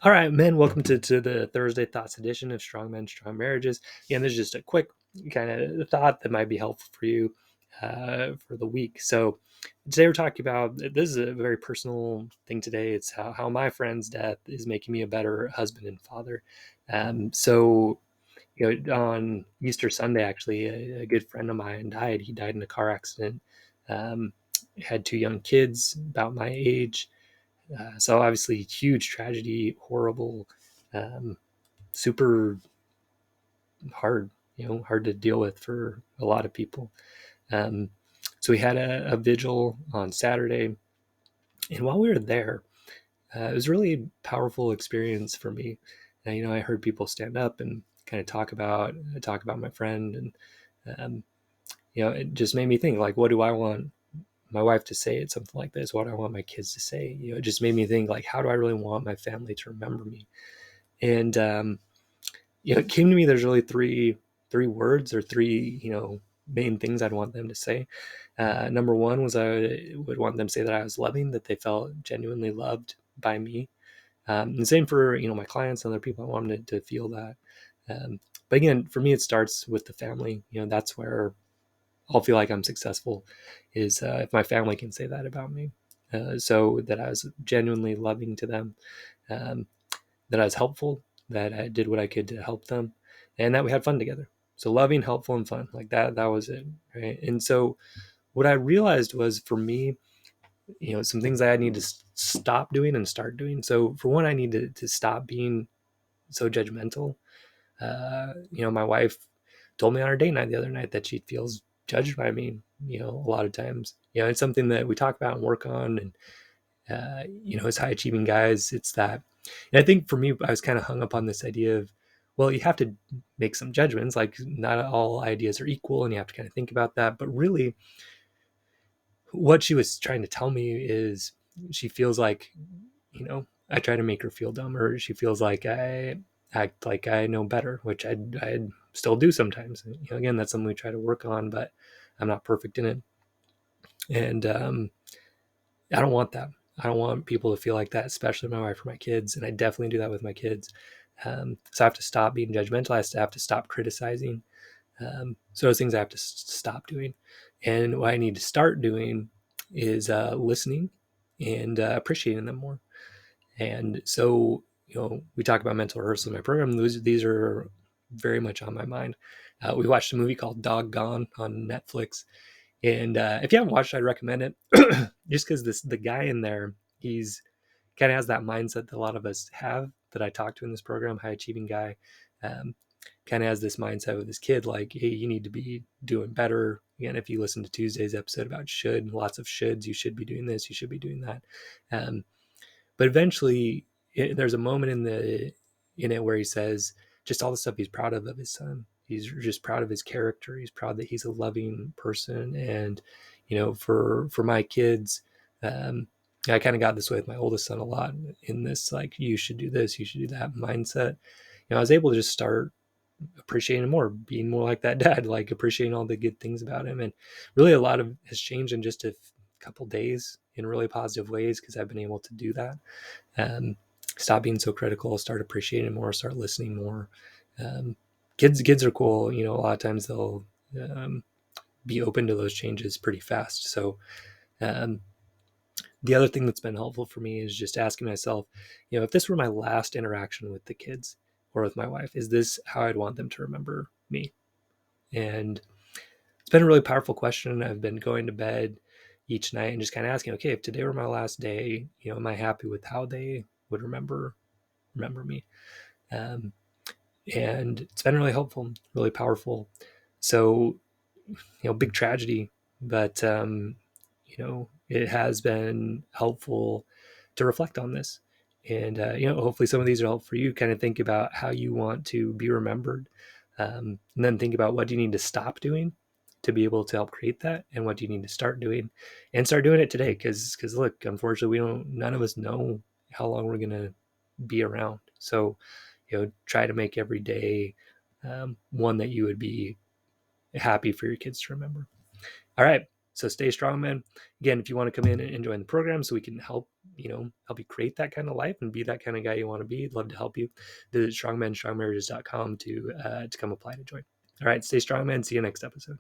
All right, men, welcome to the Thursday Thoughts edition of Strong Men, Strong Marriages. Again, this is just a quick kind of thought that might be helpful for you for the week. So today we're talking about, this is a very personal thing today. It's how my friend's death is making me a better husband and father. On Easter Sunday, actually, a good friend of mine died. He died in a car accident. Um, had two young kids about my age. So obviously, huge tragedy, horrible, um, super hard, hard to deal with for a lot of people. Um, so we had a vigil on Saturday, and while we were there, it was a really powerful experience for me. I heard people stand up and kind of talk about my friend, and um, it just made me think, like, what do I want my wife to say at something like this? What do I want my kids to say? It just made me think, like, how do I really want my family to remember me? And it came to me. There's really three words or three main things I'd want them to say. Number one was I would want them to say that I was loving, that they felt genuinely loved by me. And same for my clients and other people. I want them to feel that. But again, for me, it starts with the family. That's where I'll feel like I'm successful, is if my family can say that about me. So that I was genuinely loving to them, um, that I was helpful, that I did what I could to help them, and that we had fun together. So loving, helpful, and fun, like that was it, right? And so what I realized was, for me, some things I need to stop doing and start doing. So for one, I need to stop being so judgmental. My wife told me on our date night the other night that she feels judged by me, a lot of times. It's something that we talk about and work on. And, as high achieving guys, it's that. And I think for me, I was kind of hung up on this idea of, well, you have to make some judgments. Like, not all ideas are equal, and you have to kind of think about that. But really, what she was trying to tell me is, she feels like, I try to make her feel dumb, or she feels like I act like I know better, which I still do sometimes. Again, that's something we try to work on, but I'm not perfect in it. And I don't want that. I don't want people to feel like that, especially my wife or my kids. And I definitely do that with my kids. So I have to stop being judgmental. I have to stop criticizing. So those things I have to stop doing. And what I need to start doing is listening and appreciating them more. And so, we talk about mental rehearsal in my program. These are very much on my mind. We watched a movie called Doggone on Netflix, and if you haven't watched it, I'd recommend it. Just because the guy in there, he's kind of has that mindset that a lot of us have, that I talked to in this program, high achieving guy. Um, Kind of has this mindset with his kid, like, hey, you need to be doing better. Again, if you listen to Tuesday's episode about lots of shoulds, you should be doing this, you should be doing that. But eventually, there's a moment in it where he says just all the stuff he's proud of his son. He's just proud of his character. He's proud that he's a loving person. And for my kids, I kind of got this way with my oldest son a lot, in this, like, you should do this, you should do that mindset. I was able to just start appreciating him more, being more like that dad, like appreciating all the good things about him. And really, a lot of has changed in just a couple days, in really positive ways, because I've been able to do that. um, Stop being so critical, start appreciating more, start listening more. um, kids are cool. A lot of times they'll um, be open to those changes pretty fast. So um, the other thing that's been helpful for me is just asking myself, if this were my last interaction with the kids or with my wife, is this how I'd want them to remember me? And it's been a really powerful question. I've been going to bed each night and just kind of asking, okay, if today were my last day, am I happy with how they would remember me? Um, and it's been really helpful, really powerful. So, big tragedy, but it has been helpful to reflect on this. And hopefully some of these are helpful for you. Kind of think about how you want to be remembered, and then think about, what do you need to stop doing to be able to help create that, and what do you need to start doing, and start doing it today. Because look, unfortunately, none of us know how long we're gonna be around. So try to make every day one that you would be happy for your kids to remember. All right. So stay strong, man. Again, if you want to come in and join the program so we can help help you create that kind of life and be that kind of guy you want to be, I'd love to help you. Visit strongmenstrongmarriages.com to come apply to join. All right, stay strong, man. See you next episode.